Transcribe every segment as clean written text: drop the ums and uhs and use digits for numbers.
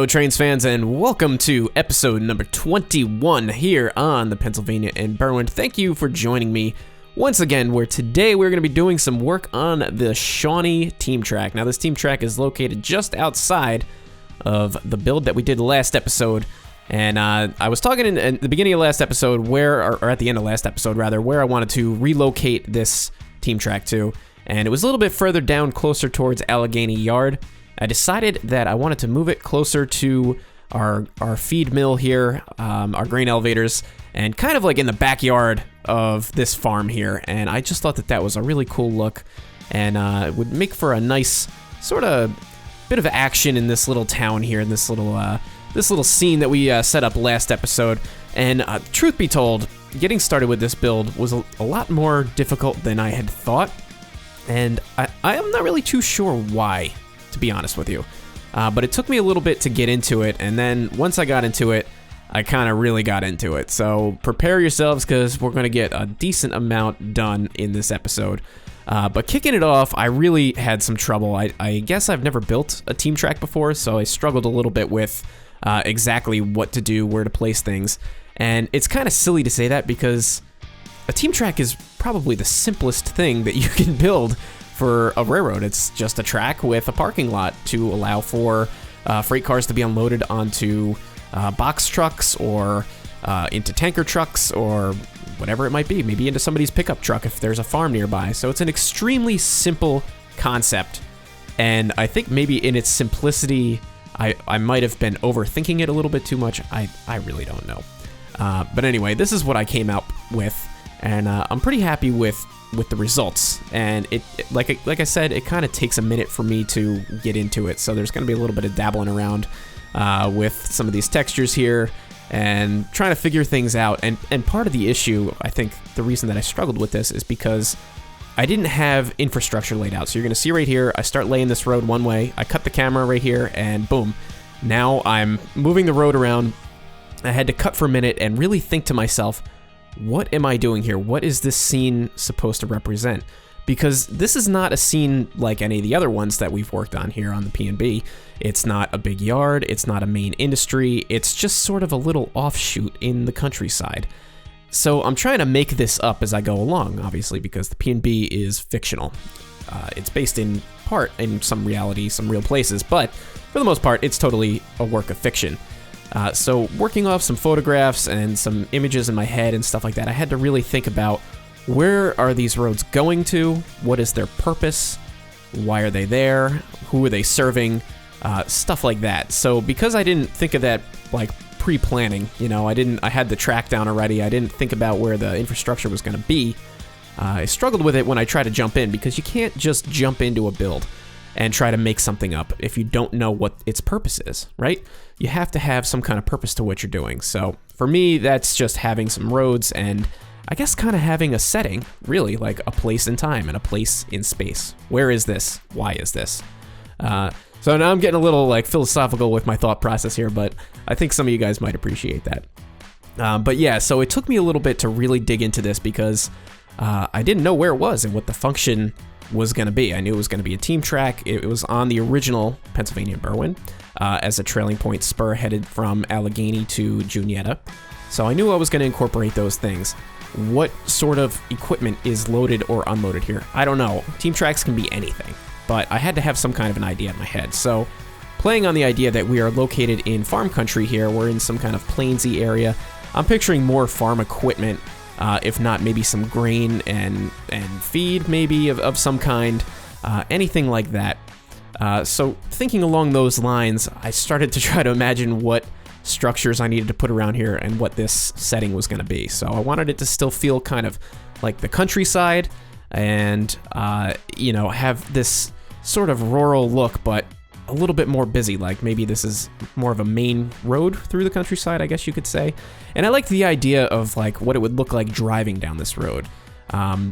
Hello, Trainz fans, and welcome to episode number 21 here on the Pennsylvania and Berwind. Thank you for joining me once again, where today we're going to be doing some work on the Shawnee Team Track. Now, this Team Track is located just outside of the build that we did last episode, and I was talking in the beginning of last episode, or at the end of last episode, rather, where I wanted to relocate this Team Track to, and it was a little bit further down, closer towards Allegheny Yard. I decided that I wanted to move it closer to our feed mill here, our grain elevators, and kind of like in the backyard of this farm here. And I just thought that that was a really cool look, and it would make for a nice sort of bit of action in this little town here, in this little scene that we set up last episode. And truth be told, getting started with this build was a lot more difficult than I had thought, and I am not really too sure why, to be honest with you. But it took me a little bit to get into it, and then once I got into it, I kind of really got into it. So prepare yourselves, because we're going to get a decent amount done in this episode. But kicking it off, I really had some trouble. I guess I've never built a Team Track before, so I struggled a little bit with exactly what to do, where to place things. And it's kind of silly to say that, because a Team Track is probably the simplest thing that you can build for a railroad. It's just a track with a parking lot to allow for freight cars to be unloaded onto box trucks, or into tanker trucks, or whatever it might be, maybe into somebody's pickup truck if there's a farm nearby. So it's an extremely simple concept, and I think maybe in its simplicity, I might have been overthinking it a little bit too much. I really don't know. But anyway, this is what I came out with, and I'm pretty happy with the results. And it like I said, it kind of takes a minute for me to get into it, so there's going to be a little bit of dabbling around with some of these textures here and trying to figure things out. And part of the issue, I think the reason that I struggled with this, is because I didn't have infrastructure laid out. So you're going to see right here, I start laying this road one way, I cut the camera right here, and boom, now I'm moving the road around. I had to cut for a minute and really think to myself, what am I doing here? What is this scene supposed to represent? Because this is not a scene like any of the other ones that we've worked on here on the P&B. It's not a big yard, it's not a main industry, it's just sort of a little offshoot in the countryside. So I'm trying to make this up as I go along, obviously, because the P&B is fictional. It's based in part in some reality, some real places, but for the most part, it's totally a work of fiction. So working off some photographs and some images in my head and stuff like that, I had to really think about, where are these roads going to? What is their purpose? Why are they there? Who are they serving? Stuff like that. So because I didn't think of that like pre-planning, I had the track down already. I didn't think about where the infrastructure was going to be. I struggled with it when I tried to jump in, because you can't just jump into a build and try to make something up if you don't know what its purpose is, right? You have to have some kind of purpose to what you're doing. So for me, that's just having some roads, and I guess kind of having a setting, really, like a place in time and a place in space. Where is this? Why is this? So now I'm getting a little like philosophical with my thought process here, but I think some of you guys might appreciate that. But yeah, so it took me a little bit to really dig into this, because I didn't know where it was and what the function was going to be. I knew it was going to be a Team Track. It was on the original Pennsylvania and Berwind as a trailing point spur headed from Allegheny to Juniata. So I knew I was going to incorporate those things. What sort of equipment is loaded or unloaded here? I don't know. Team Tracks can be anything, but I had to have some kind of an idea in my head. So playing on the idea that we are located in farm country here, we're in some kind of plainsy area, I'm picturing more farm equipment, if not maybe some grain and feed maybe of some kind, anything like that. So thinking along those lines, I started to try to imagine what structures I needed to put around here and what this setting was going to be. So I wanted it to still feel kind of like the countryside, and have this sort of rural look, but a little bit more busy. Like maybe this is more of a main road through the countryside, I guess you could say. And I like the idea of like what it would look like driving down this road.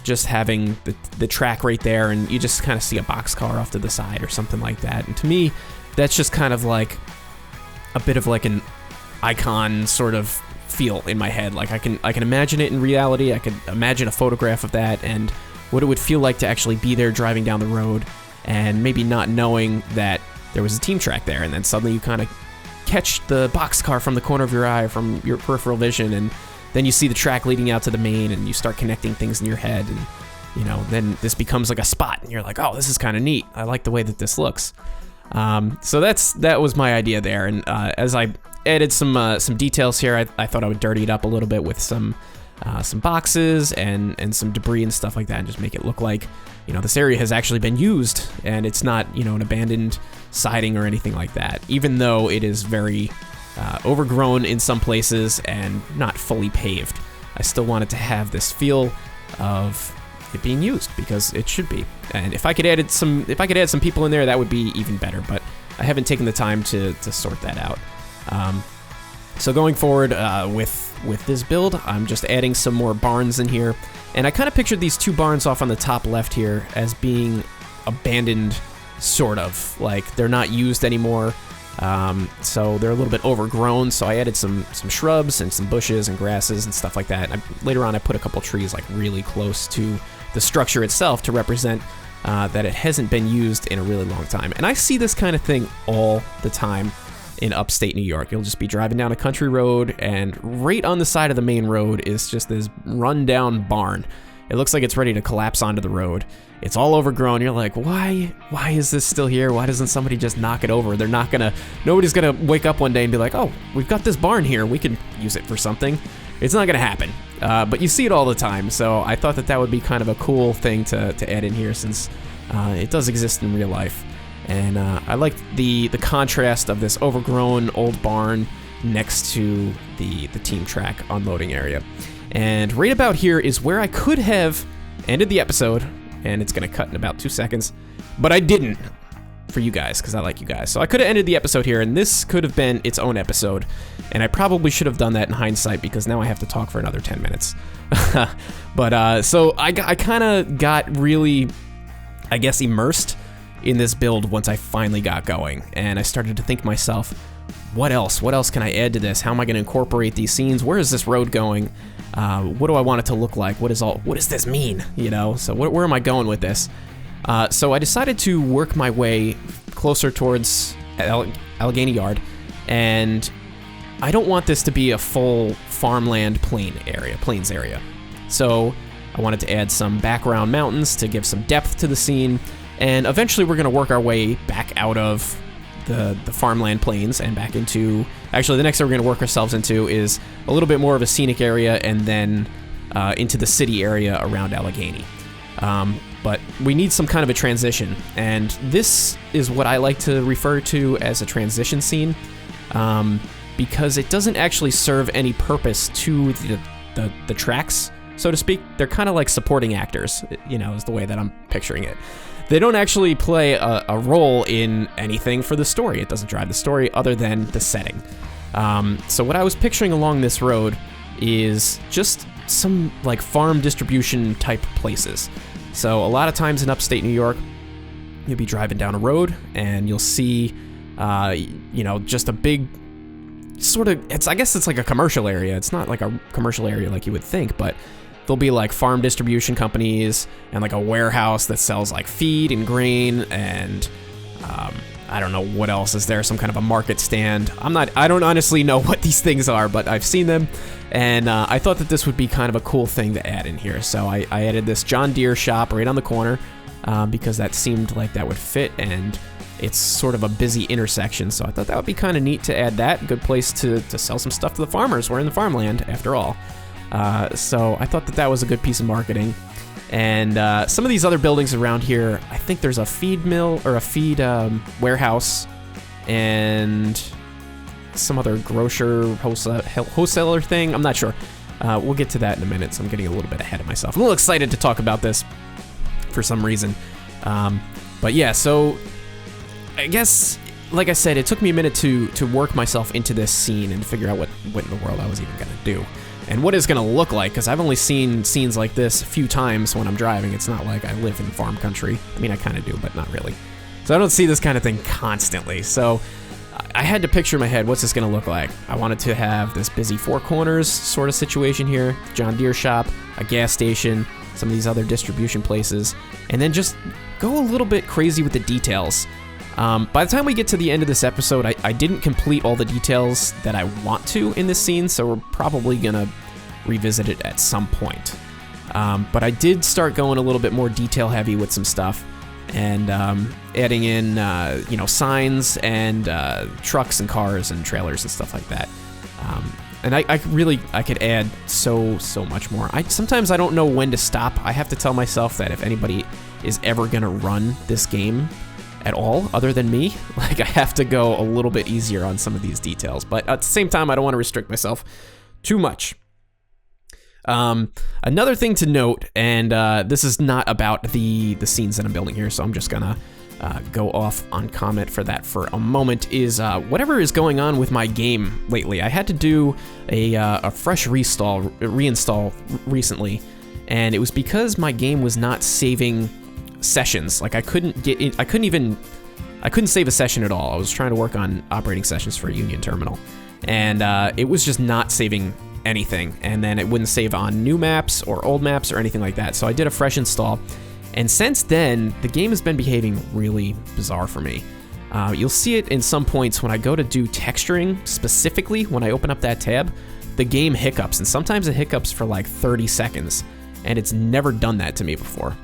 Just having the track right there, and you just kind of see a boxcar off to the side or something like that. And to me, that's just kind of like a bit of like an icon sort of feel in my head. Like I can imagine it in reality. I could imagine a photograph of that and what it would feel like to actually be there driving down the road, and maybe not knowing that there was a Team Track there, and then suddenly you kind of catch the boxcar from the corner of your eye, from your peripheral vision, and then you see the track leading out to the main, and you start connecting things in your head, and then this becomes like a spot, and you're like, oh, this is kind of neat. I like the way that this looks. So that was my idea there, and as I added some details here, I thought I would dirty it up a little bit with some boxes and some debris and stuff like that, and just make it look like this area has actually been used, and it's not an abandoned siding or anything like that, even though it is very overgrown in some places and not fully paved. I still wanted to have this feel of it being used, because it should be. And if I could add some people in there, that would be even better, but I haven't taken the time to sort that out. So going forward with this build, I'm just adding some more barns in here, and I kind of pictured these 2 barns off on the top left here as being abandoned, sort of, like they're not used anymore. So they're a little bit overgrown, so I added some shrubs and some bushes and grasses and stuff like that. Later on, I put a couple trees like really close to the structure itself to represent that it hasn't been used in a really long time. And I see this kind of thing all the time in upstate New York. You'll just be driving down a country road, and right on the side of the main road is just this rundown barn. It looks like it's ready to collapse onto the road. It's all overgrown. You're like, why is this still here? Why doesn't somebody just knock it over? Nobody's gonna wake up one day and be like, oh, we've got this barn here, we can use it for something. It's not gonna happen. But you see it all the time, so I thought that would be kind of a cool thing to add in here, since it does exist in real life. And I like the contrast of this overgrown old barn next to the team track unloading area. And right about here is where I could have ended the episode, and it's gonna cut in about 2 seconds, but I didn't, for you guys, because I like you guys. So I could have ended the episode here, and this could have been its own episode, and I probably should have done that in hindsight, because now I have to talk for another 10 minutes. But so I kind of got really, I guess, immersed in this build once I finally got going, and I started to think to myself, what else can I add to this? How am I going to incorporate these scenes? Where is this road going? What do I want it to look like? What does this mean? So where am I going with this? So I decided to work my way closer towards Allegheny Yard, and I don't want this to be a full farmland plains area. So I wanted to add some background mountains to give some depth to the scene, and eventually we're going to work our way back out of the farmland plains and back into, actually the next thing we're going to work ourselves into is a little bit more of a scenic area, and then into the city area around Allegheny. But we need some kind of a transition, and this is what I like to refer to as a transition scene, because it doesn't actually serve any purpose to the tracks, so to speak. They're kind of like supporting actors, is the way that I'm picturing it. They don't actually play a role in anything for the story. It doesn't drive the story other than the setting. So what I was picturing along this road is just some like farm distribution type places. So a lot of times in upstate New York, you'll be driving down a road and you'll see, just a big sort of, I guess it's like a commercial area. It's not like a commercial area like you would think, but there'll be like farm distribution companies and like a warehouse that sells like feed and grain, and I don't know what else is there, some kind of a market stand. I don't honestly know what these things are, but I've seen them, and I thought that this would be kind of a cool thing to add in here. So I added this John Deere shop right on the corner because that seemed like that would fit, and it's sort of a busy intersection, so I thought that would be kind of neat to add that. Good place to sell some stuff to the farmers. We're in the farmland after all. So I thought that was a good piece of marketing. And some of these other buildings around here, I think there's a feed mill or a feed warehouse and some other grocer wholesaler thing. I'm not sure. We'll get to that in a minute, so I'm getting a little bit ahead of myself. I'm a little excited to talk about this for some reason. But yeah, so I guess, like I said, it took me a minute to work myself into this scene and figure out what in the world I was even going to do. And what it's going to look like, because I've only seen scenes like this a few times when I'm driving. It's not like I live in farm country. I mean, I kind of do, but not really. So I don't see this kind of thing constantly. So I had to picture in my head, what's this going to look like? I wanted to have this busy Four Corners sort of situation here, John Deere shop, a gas station, some of these other distribution places, and then just go a little bit crazy with the details. By the time we get to the end of this episode, I didn't complete all the details that I want to in this scene, so we're probably gonna revisit it at some point. But I did start going a little bit more detail heavy with some stuff, and adding in signs and trucks and cars and trailers and stuff like that. And I could add so much more. Sometimes I don't know when to stop. I have to tell myself that if anybody is ever gonna run this game at all other than me, like, I have to go a little bit easier on some of these details. But at the same time, I don't want to restrict myself too much. Another thing to note, and this is not about the scenes that I'm building here, so I'm just gonna go off on comment for that for a moment, is whatever is going on with my game lately. I had to do a fresh reinstall recently, and it was because my game was not saving sessions. Like, I couldn't save a session at all. I was trying to work on operating sessions for a Union terminal, and it was just not saving anything, and then it wouldn't save on new maps or old maps or anything like that. So I did a fresh install, and since then the game has been behaving really bizarre for me. You'll see it in some points when I go to do texturing. Specifically, when I open up that tab, the game hiccups, and sometimes it hiccups for like 30 seconds, and it's never done that to me before.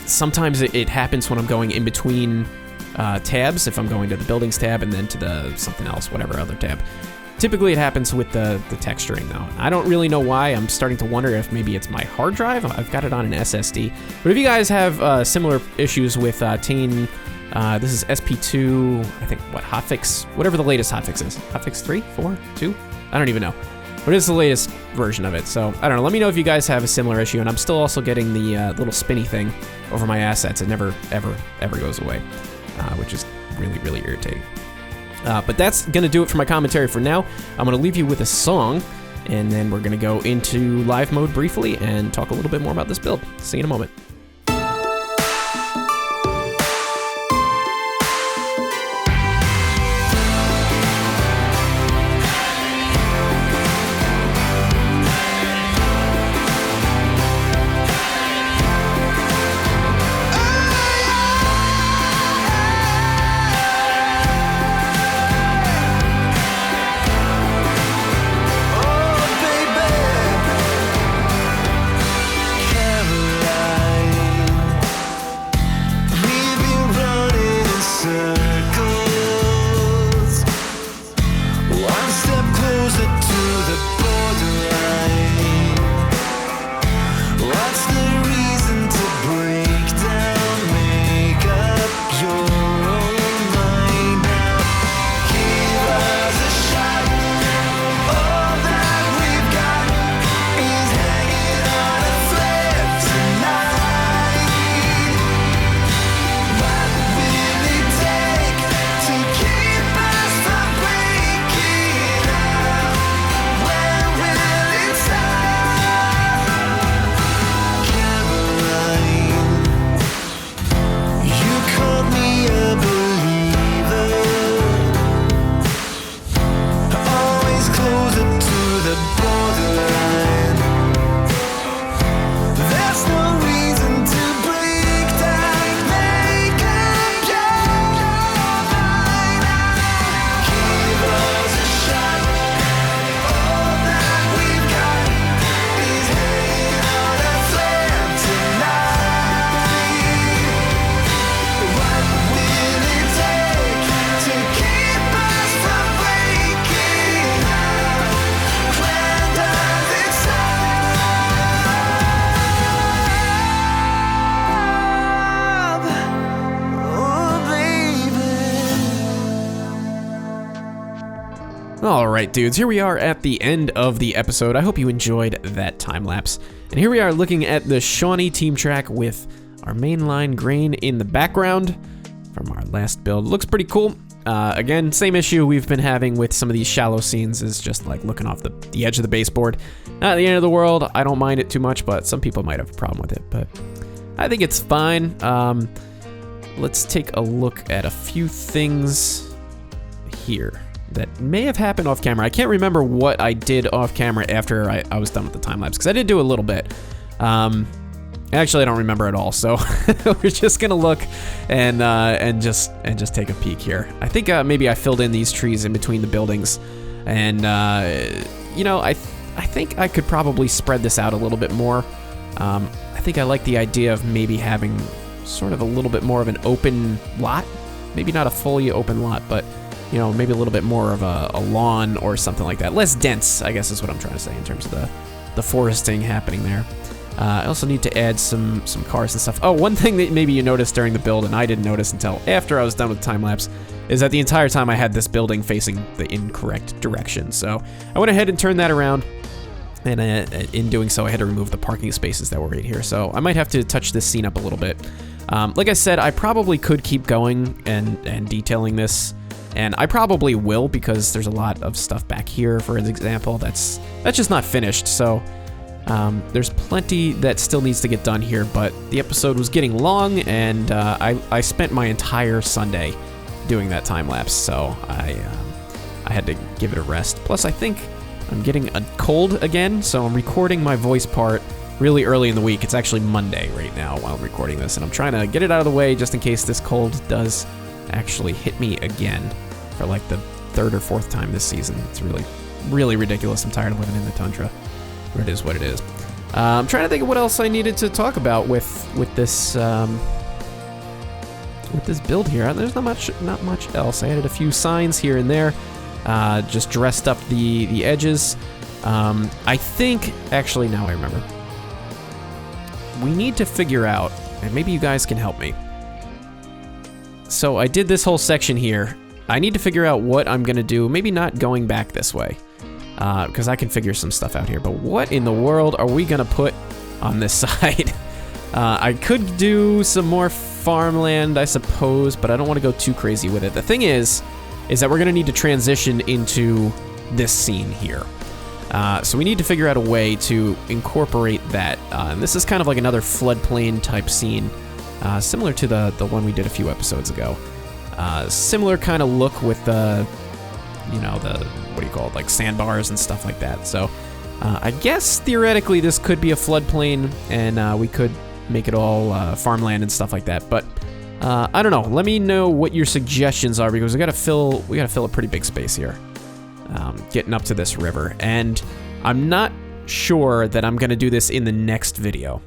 Sometimes it happens when I'm going in between tabs, if I'm going to the buildings tab and then to the something else, whatever other tab. Typically it happens with the texturing though. I don't really know why. I'm starting to wonder if maybe it's my hard drive. I've got it on an SSD. But if you guys have similar issues with Teen, this is SP2, I think, hotfix, whatever the latest hotfix is. Hotfix 3, 4, 2? I don't even know. But it's the latest version of it. So I don't know. Let me know if you guys have a similar issue. And I'm still also getting the little spinny thing over my assets. It never, ever goes away, which is really, really irritating. But that's going to do it for my commentary for now. I'm going to leave you with a song, and then we're going to go into live mode briefly and talk a little bit more about this build. See you in a moment. Alright dudes, here we are at the end of the episode. I hope you enjoyed that time lapse. And here we are looking at the Shawnee Team Track with our mainline grain in the background from our last build. Looks pretty cool. Again, same issue we've been having with some of these shallow scenes, is just like looking off the edge of the baseboard. Not the end of the world. I don't mind it too much, but some people might have a problem with it, but I think it's fine. Let's take a look at a few things here that may have happened off camera. I can't remember what I did off camera after I was done with the time lapse, because I did do a little bit. Actually, I don't remember at all, so we're just gonna look and just take a peek here. I think maybe I filled in these trees in between the buildings, and you know, I think I could probably spread this out a little bit more. I think I like the idea of maybe having sort of a little bit more of an open lot, maybe not a fully open lot, but you know, maybe a little bit more of a lawn or something like that. Less dense, I guess is what I'm trying to say in terms of the foresting happening there. I also need to add some cars and stuff. Oh, one thing that maybe you noticed during the build, and I didn't notice until after I was done with the time-lapse, is that the entire time I had this building facing the incorrect direction. So I went ahead and turned that around, and in doing so, I had to remove the parking spaces that were right here. So I might have to touch this scene up a little bit. Like I said, I probably could keep going and detailing this, and I probably will, because there's a lot of stuff back here, for example, that's just not finished. So there's plenty that still needs to get done here, but the episode was getting long, and I spent my entire Sunday doing that time lapse, so I had to give it a rest. Plus, I think I'm getting a cold again, so I'm recording my voice part really early in the week. It's actually Monday right now while I'm recording this, and I'm trying to get it out of the way just in case this cold does actually hit me again for like the third or fourth time this season. It's really, really ridiculous. I'm tired of living in the tundra. It is what it is. I'm trying to think of what else I needed to talk about with this build here. There's not much else. I added a few signs here and there, just dressed up the edges. I think, actually, now I remember, we need to figure out, and maybe you guys can help me. So I did this whole section here. I need to figure out what I'm gonna do. Maybe not going back this way, because I can figure some stuff out here, but what in the world are we gonna put on this side? I could do some more farmland, I suppose, but I don't want to go too crazy with it. The thing is that we're gonna need to transition into this scene here. So we need to figure out a way to incorporate that. And this is kind of like another floodplain type scene, similar to the one we did a few episodes ago. Similar kind of look with the, you know, the, what do you call it, like sandbars and stuff like that. So I guess theoretically this could be a floodplain, and we could make it all farmland and stuff like that. But I don't know. Let me know what your suggestions are, because we gotta fill a pretty big space here, getting up to this river. And I'm not sure that I'm gonna do this in the next video.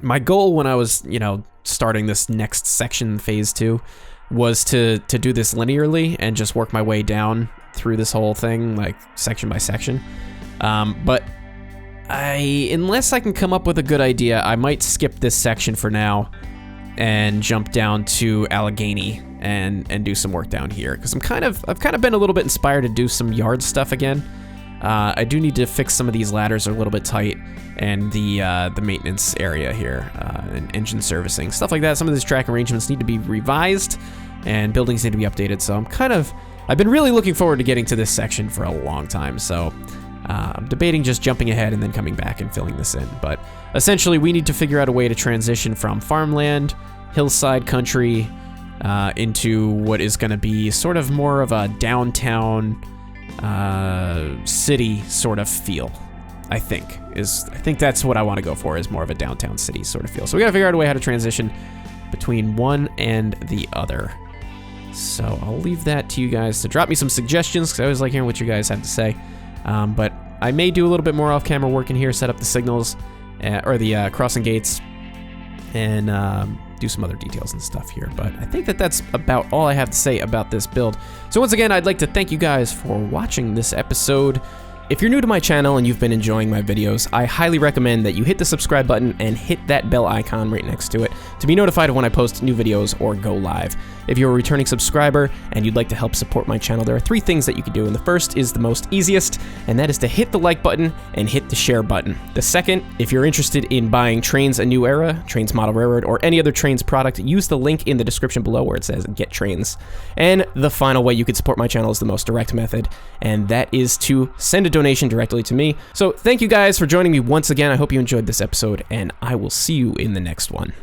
My goal when I was, you know, starting this next section, phase 2, was to do this linearly and just work my way down through this whole thing, like section by section. But unless I can come up with a good idea, I might skip this section for now and jump down to Allegheny and do some work down here, because I've kind of been a little bit inspired to do some yard stuff again. I do need to fix some of these ladders are a little bit tight, and the maintenance area here, and engine servicing, stuff like that. Some of these track arrangements need to be revised, and buildings need to be updated. So I've been really looking forward to getting to this section for a long time. So I'm debating just jumping ahead and then coming back and filling this in. But essentially, we need to figure out a way to transition from farmland, hillside country, into what is going to be sort of more of a downtown city sort of feel. I think that's what I want to go for, is more of a downtown city sort of feel. So we got to figure out a way how to transition between one and the other. So I'll leave that to you guys to drop me some suggestions, because I always like hearing what you guys have to say. But I may do a little bit more off-camera work in here, set up the signals, or the crossing gates, and do some other details and stuff here. But I think that's about all I have to say about this build. So once again, I'd like to thank you guys for watching this episode. If you're new to my channel and you've been enjoying my videos, I highly recommend that you hit the subscribe button and hit that bell icon right next to it to be notified of when I post new videos or go live. If you're a returning subscriber and you'd like to help support my channel, there are 3 things that you can do, and the first is the most easiest, and that is to hit the like button and hit the share button. The second, if you're interested in buying Trainz A New Era, Trainz Model Railroad, or any other Trainz product, use the link in the description below where it says Get Trainz. And the final way you could support my channel is the most direct method, and that is to send a donation directly to me. So thank you guys for joining me once again. I hope you enjoyed this episode, and I will see you in the next one.